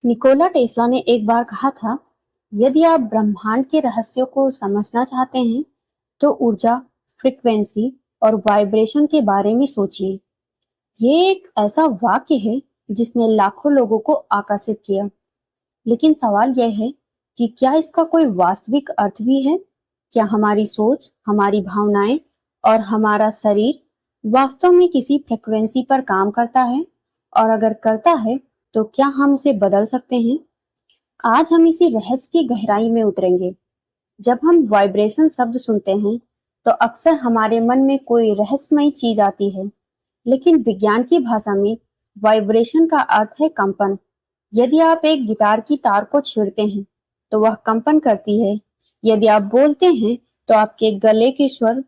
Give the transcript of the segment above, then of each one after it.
Nikola Tesla ने एक बार कहा था, यदि आप ब्रह्मांड के रहस्यों को समझना चाहते हैं, तो ऊर्जा, फ्रीक्वेंसी और वाइब्रेशन के बारे में सोचिए। ये एक ऐसा वाक्य है जिसने लाखों लोगों को आकर्षित किया। लेकिन सवाल यह है कि क्या इसका कोई वास्तविक अर्थ भी है? क्या हमारी सोच, हमारी भावनाएं और हमारा शरीर वास्तव में किसी फ्रीक्वेंसी पर काम करता है? और अगर करता है, तो क्या हम उसे बदल सकते हैं? आज हम इसी रहस्य की गहराई में उतरेंगे। जब हम वाइब्रेशन शब्द सुनते हैं, तो अक्सर हमारे मन में कोई रहस्यमयी चीज आती है। लेकिन विज्ञान की भाषा में वाइब्रेशन का अर्थ है कंपन। यदि आप एक गिटार की तार को छेड़ते हैं, तो वह कंपन करती है। यदि आप बोलते हैं, तो आपके गले के स्वर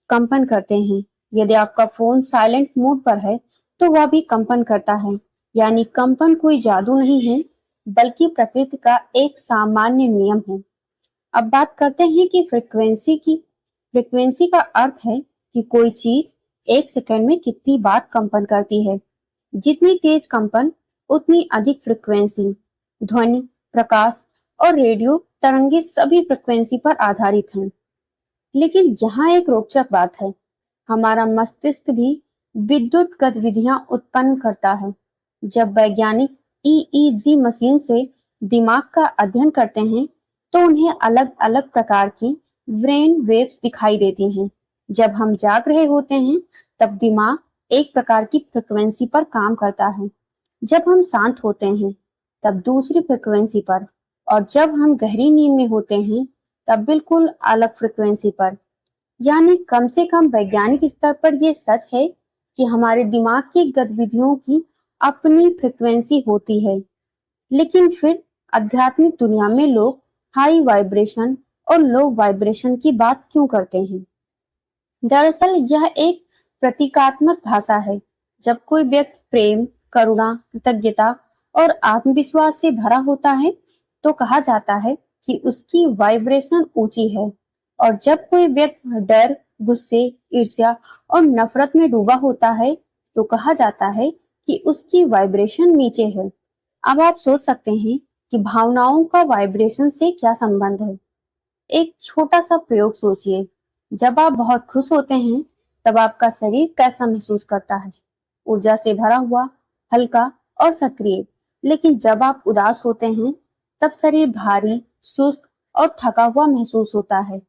कंपन करते हैं। यदि आपका फोन साइलेंट मोड पर है, तो वह भी कंपन करता है। यानी कंपन कोई जादू नहीं है, बल्कि प्रकृति का एक सामान्य नियम है। अब बात करते हैं कि फ्रीक्वेंसी की। फ्रीक्वेंसी का अर्थ है कि कोई चीज एक सेकंड में कितनी बार कंपन करती है। जितनी तेज कंपन, उतनी अधिक फ्रीक्वेंसी। ध्वनि, प्रकाश और रेडियो तरंगे सभी फ्रीक्वेंसी पर आधारित हैं। लेकिन यहाँ एक रोचक बात है। हमारा मस्तिष्क भी विद्युत गतिविधियां उत्पन्न करता है। जब वैज्ञानिक ईईजी मशीन से दिमाग का अध्ययन करते हैं, तो उन्हें अलग अलग प्रकार की ब्रेन वेव्स दिखाई देती हैं। जब हम जाग रहे होते हैं, तब दिमाग एक प्रकार की फ्रिक्वेंसी पर काम करता है। जब हम शांत होते हैं, तब दूसरी फ्रिक्वेंसी पर, और जब हम गहरी नींद में होते हैं, तब बिल्कुल अलग फ्रिक्वेंसी पर। यानी कम से कम वैज्ञानिक स्तर पर यह सच है कि हमारे दिमाग की गतिविधियों की अपनी फ्रिक्वेंसी होती है। लेकिन फिर आध्यात्मिक दुनिया में लोग हाई वाइब्रेशन और लो वाइब्रेशन की बात क्यों करते हैं? दरअसल यह एक प्रतीकात्मक भाषा है। जब कोई व्यक्ति प्रेम, करुणा, कृतज्ञता और आत्मविश्वास से भरा होता है, तो कहा जाता है कि उसकी वाइब्रेशन ऊंची है। और जब कोई व्यक्ति डर, गुस्से, ईर्ष्या और नफरत में डूबा होता है, तो कहा जाता है कि उसकी वाइब्रेशन नीचे है। अब आप सोच सकते हैं कि भावनाओं का वाइब्रेशन से क्या संबंध है। एक छोटा सा प्रयोग सोचिए। जब आप बहुत खुश होते हैं, तब आपका शरीर कैसा महसूस करता है? ऊर्जा से भरा हुआ, हल्का और सक्रिय। लेकिन जब आप उदास होते हैं, तब शरीर भारी, सुस्त और थका हुआ महसूस होता है।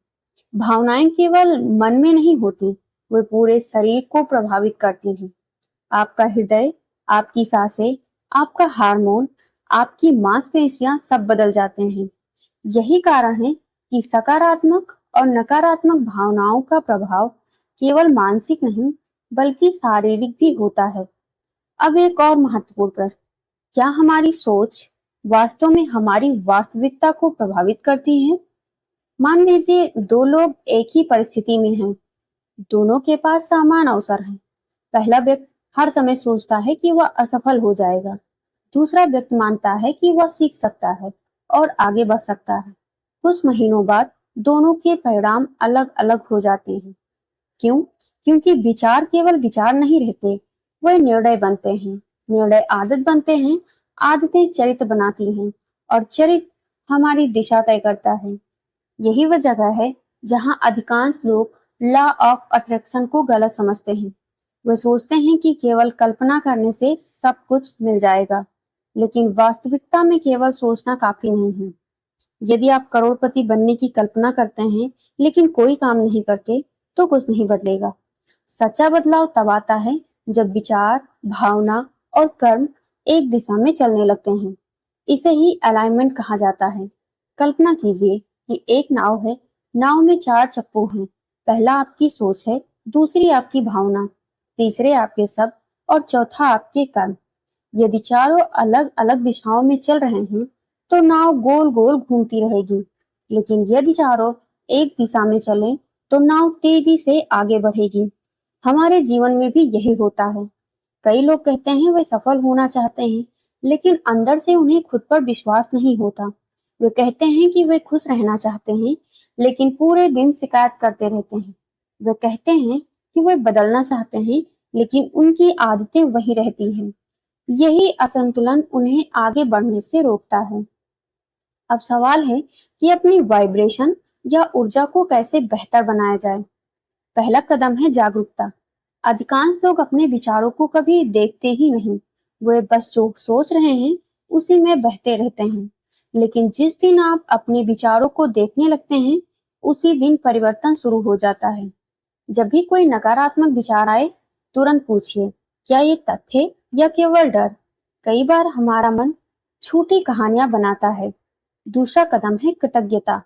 भावनाएं केवल मन में नहीं होती, वे पूरे शरीर को प्रभावित करती हैं। आपका हृदय, आपकी सांसें, आपका हार्मोन, आपकी मांसपेशियां सब बदल जाते हैं। यही कारण है कि सकारात्मक और नकारात्मक भावनाओं का प्रभाव केवल मानसिक नहीं, बल्कि शारीरिक भी होता है। अब एक और महत्वपूर्ण प्रश्न, क्या हमारी सोच वास्तव में हमारी वास्तविकता को प्रभावित करती है? मान लीजिए दो लोग एक ही परिस्थिति में हैं, दोनों के पास समान अवसर हैं। पहला व्यक्ति हर समय सोचता है कि वह असफल हो जाएगा। दूसरा व्यक्ति मानता है कि वह सीख सकता है और आगे बढ़ सकता है। कुछ महीनों बाद दोनों के परिणाम अलग अलग हो जाते हैं। क्यों? क्योंकि विचार केवल विचार नहीं रहते, वे निर्णय बनते हैं। निर्णय आदत बनते हैं, आदतें चरित्र बनाती हैं, और चरित्र हमारी दिशा तय करता है। यही वह जगह है जहां अधिकांश लोग लॉ ऑफ अट्रैक्शन को गलत समझते हैं। वे सोचते हैं कि केवल कल्पना करने से सब कुछ मिल जाएगा, लेकिन वास्तविकता में केवल सोचना काफी नहीं है। यदि आप करोड़पति बनने की कल्पना करते हैं, लेकिन कोई काम नहीं करते, तो कुछ नहीं बदलेगा। सच्चा बदलाव तब आता है जब विचार, भावना और कर्म एक दिशा में चलने लगते हैं। इसे ही अलाइनमेंट कहा जाता है। कल्पना कीजिए कि एक नाव है। नाव में चार चप्पू हैं। पहला आपकी सोच है, दूसरी आपकी भावना, तीसरे आपके शब्द और चौथा आपके कर्म। यदि चारों अलग अलग दिशाओं में चल रहे हैं, तो नाव गोल गोल घूमती रहेगी। लेकिन यदि चारों एक दिशा में चलें, तो नाव तेजी से आगे बढ़ेगी। हमारे जीवन में भी यही होता है। कई लोग कहते हैं वे सफल होना चाहते हैं, लेकिन अंदर से उन्हें खुद पर विश्वास नहीं होता। वे कहते हैं कि वे खुश रहना चाहते हैं, लेकिन पूरे दिन शिकायत करते रहते हैं। वे कहते हैं कि वे बदलना चाहते हैं, लेकिन उनकी आदतें वही रहती हैं। यही असंतुलन उन्हें आगे बढ़ने से रोकता है। अब सवाल है कि अपनी वाइब्रेशन या ऊर्जा को कैसे बेहतर बनाया जाए। पहला कदम है जागरूकता। अधिकांश लोग अपने विचारों को कभी देखते ही नहीं। वे बस जो सोच रहे हैं उसी में बहते रहते हैं। लेकिन जिस दिन आप अपने विचारों को देखने लगते हैं, उसी दिन परिवर्तन शुरू हो जाता है। जब भी कोई नकारात्मक विचार आए, तुरंत पूछिए, क्या ये तथ्य है या केवल डर? कई बार हमारा मन छोटी कहानियां बनाता है। दूसरा कदम है कृतज्ञता।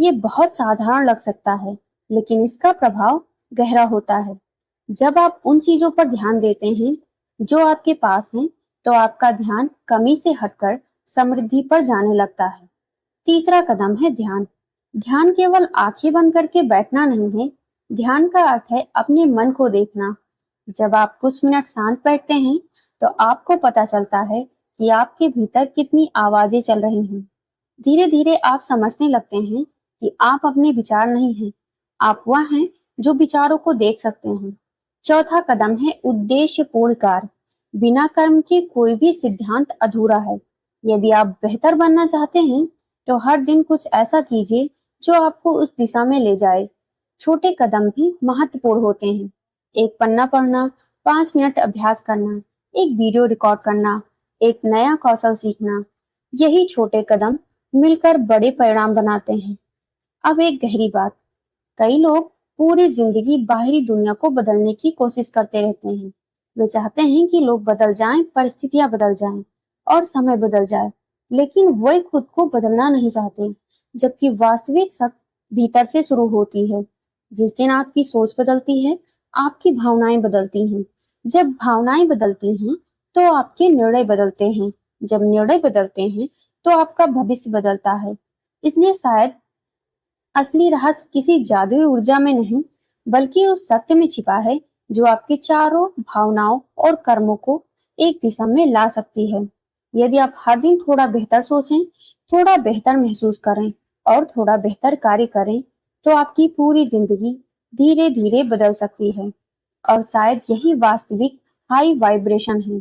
ये बहुत साधारण लग सकता है, लेकिन इसका प्रभाव गहरा होता है। जब आप उन चीजों पर ध्यान देते हैं जो आपके पास हैं, तो आपका ध्यान कमी से हटकर समृद्धि पर जाने लगता है। तीसरा कदम है ध्यान। ध्यान केवल आंखें बंद करके बैठना नहीं है। ध्यान का अर्थ है अपने मन को देखना। जब आप कुछ मिनट शांत बैठते हैं, तो आपको पता चलता है कि आपके भीतर कितनी आवाजें चल रही हैं। धीरे धीरे आप समझने लगते हैं कि आप अपने विचार नहीं हैं, आप वह हैं जो विचारों को देख सकते हैं। चौथा कदम है उद्देश्यपूर्ण कार्य। बिना कर्म के कोई भी सिद्धांत अधूरा है। यदि आप बेहतर बनना चाहते हैं, तो हर दिन कुछ ऐसा कीजिए जो आपको उस दिशा में ले जाए। छोटे कदम भी महत्वपूर्ण होते हैं। एक पन्ना पढ़ना, 5 मिनट अभ्यास करना, एक वीडियो रिकॉर्ड करना, एक नया कौशल सीखना, यही छोटे कदम मिलकर बड़े परिणाम बनाते हैं। अब एक गहरी बात, कई लोग पूरी जिंदगी बाहरी दुनिया को बदलने की कोशिश करते रहते हैं। वे चाहते हैं कि लोग बदल जाएं, परिस्थितियां बदल जाएं और समय बदल जाए, लेकिन वे खुद को बदलना नहीं चाहते। जबकि वास्तविक शक्ति भीतर से शुरू होती है। जिस दिन आपकी सोच बदलती है, आपकी भावनाएं बदलती हैं। जब भावनाएं बदलती हैं, तो आपके निर्णय बदलते हैं। जब निर्णय बदलते हैं, तो आपका भविष्य बदलता है। इसलिए शायद असली रहस्य किसी जादुई ऊर्जा में नहीं, बल्कि उस सत्य में छिपा है जो आपके चारों भावनाओं और कर्मों को एक दिशा में ला सकती है। यदि आप हर दिन थोड़ा बेहतर सोचें, थोड़ा बेहतर महसूस करें और थोड़ा बेहतर कार्य करें, तो आपकी पूरी जिंदगी धीरे धीरे बदल सकती है। और शायद यही वास्तविक हाई वाइब्रेशन है।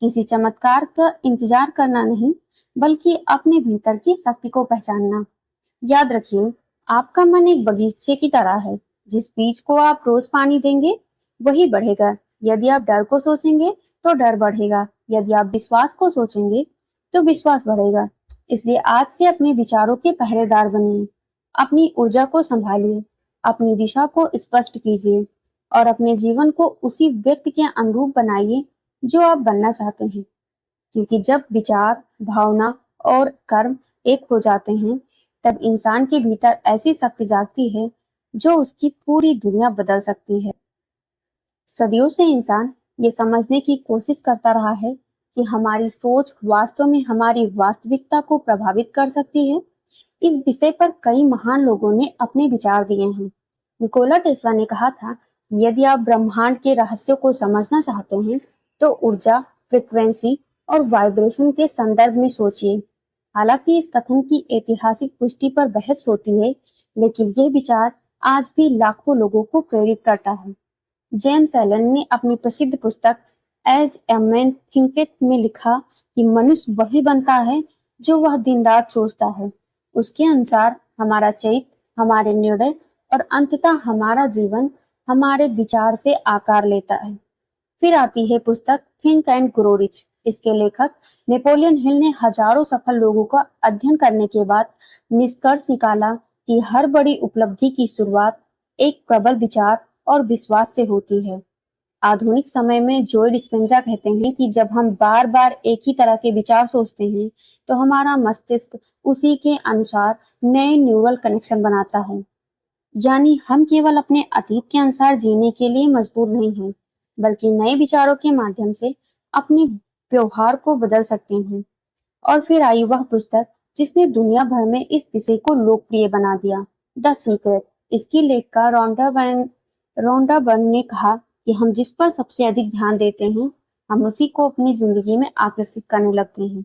किसी चमत्कार का इंतजार करना नहीं, बल्कि अपने भीतर की शक्ति को पहचानना। याद रखिए, आपका मन एक बगीचे की तरह है। जिस बीज को आप रोज पानी देंगे, वही बढ़ेगा। यदि आप डर को सोचेंगे, तो डर बढ़ेगा। यदि आप विश्वास को सोचेंगे, तो विश्वास बढ़ेगा। इसलिए आज से अपने विचारों के पहरेदार बनिए। अपनी ऊर्जा को संभालिए, अपनी दिशा को स्पष्ट कीजिए और अपने जीवन को उसी व्यक्ति के अनुरूप बनाइए जो आप बनना चाहते हैं। क्योंकि जब विचार, भावना और कर्म एक हो जाते हैं, तब इंसान के भीतर ऐसी शक्ति जागती है जो उसकी पूरी दुनिया बदल सकती है। सदियों से इंसान ये समझने की कोशिश करता रहा है कि हमारी सोच वास्तव में हमारी वास्तविकता को प्रभावित कर सकती है। इस विषय पर कई महान लोगों ने अपने विचार दिए हैं। निकोला टेस्ला ने कहा था, यदि आप ब्रह्मांड के रहस्यों को समझना चाहते हैं, तो ऊर्जा, फ्रिक्वेंसी और वाइब्रेशन के संदर्भ में सोचिए। हालांकि इस कथन की ऐतिहासिक पुष्टि पर बहस होती है, लेकिन यह विचार आज भी लाखों लोगों को प्रेरित करता है। जेम्स एलन ने अपनी प्रसिद्ध पुस्तक एज ए मैन थिंकेथ में लिखा कि मनुष्य वही बनता है जो वह दिन रात सोचता है। उसके अनुसार हमारा चरित्र, हमारे निर्णय और अंततः हमारा जीवन हमारे विचार से आकार लेता है। फिर आती है पुस्तक थिंक एंड ग्रो रिच। इसके लेखक नेपोलियन हिल ने हजारों सफल लोगों का अध्ययन करने के बाद निष्कर्ष निकाला कि हर बड़ी उपलब्धि की शुरुआत एक प्रबल विचार और विश्वास से होती है। आधुनिक समय में जॉय डिस्पेंजा कहते हैं कि जब हम बार बार एक ही तरह के विचार सोचते हैं, तो हमारा मस्तिष्क उसी के अनुसार नए न्यूरल कनेक्शन बनाता है। यानी हम केवल अपने अतीत के अनुसार जीने के लिए मजबूर नहीं हैं, बल्कि नए विचारों के माध्यम से अपने व्यवहार को बदल सकते हैं। और फिर आई वह पुस्तक जिसने दुनिया भर में इस विषय को लोकप्रिय बना दिया, द सीक्रेट। इसकी लेखिका रोंडा बर्न ने कहा कि हम जिस पर सबसे अधिक ध्यान देते हैं, हम उसी को अपनी जिंदगी में आकर्षित करने लगते हैं।